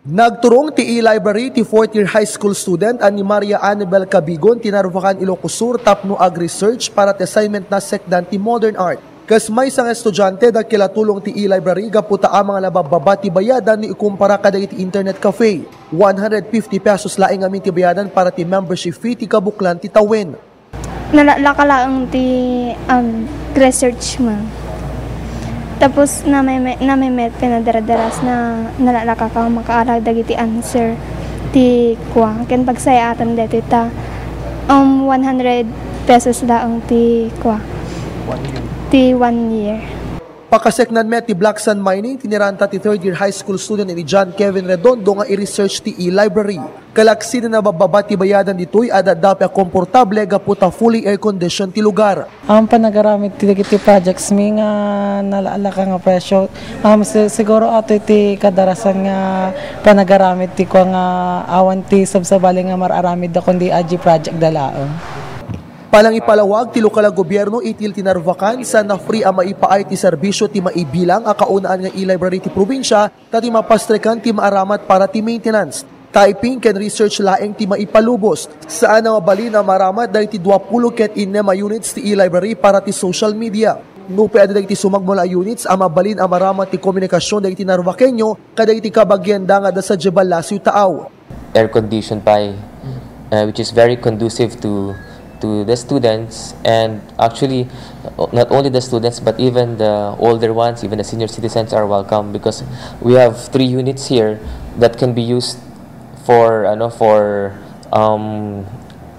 Nagturong ti e-library ti 4th-year high school student ani Maria Annabel Cabigon tinarvakan Ilocos Sur tapno ag-research para ti assignment na sekdan ti modern art. Kas may isang estudyante kilatulong ti e-library gaputa ang mga nabababa ti bayadan ni ikumpara kada iti internet cafe. 150 pesos laing amin ti bayadan para ti membership fee ti kabuklan ti Tawen. Nalalakalaang ti research mo. Tapos na may met pinadaraderas na nalalaka ka makaalag dagiti answer ti kwa ken pagsayatan deti ta 100 pesos daang ti kwa ti 1 year. Pakaseknan met ti Black Sun Mining tiniranta ti 3rd-year high school student ni John Kevin Redondo nga i-research ti e-library. Kalaksi na nabababa ti bayadan ditoy adadapi a komportable gaputa fully air-conditioned ti lugar. Ang panagaramit ti projects mi nga nalaalaka nga presyo. Siguro ato ti kadarasan nga panagaramit ti ko nga awan ti sabsabali nga mararamid da kundi aji project dalaang. Palang ipalawag ti lokal gobyerno itil tinarvakan sa na free a maipaay ti serbisyo ti maibilang a kaunaan nga e-library ti probinsya tati mapastrekan ti maaramat para ti maintenance. Typing ken research laeng ti maipalubos saan na mabalin na maramat dahil ti 20 ket inema units ti e-library para ti social media. Nupe ada dahil ti sumagmula units a mabalin a maramat ti komunikasyon dahil ti narvakenyo kada iti kabagyanda nga da sa Jebal Lasio Taaw. Air conditioned by which is very conducive to the students, and actually not only the students but even the older ones, even the senior citizens are welcome because we have 3 units here that can be used for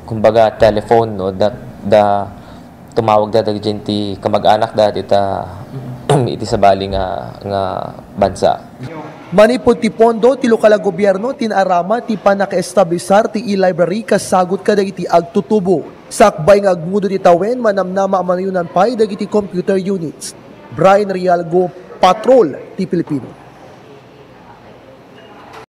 kumbaga telephone no that tumawag da ti kamag-anak da iti sa bali nga bansa. Manipod ti pondo ti lokal gobyerno tinarama ti panakaestablisar ti e-library kasagot kada iti agtutubo. Sakbay nga agmudo ti Tawen manamnama manayunan pay dagiti computer units. Brian Rialgo, Patrol, ti Pilipino.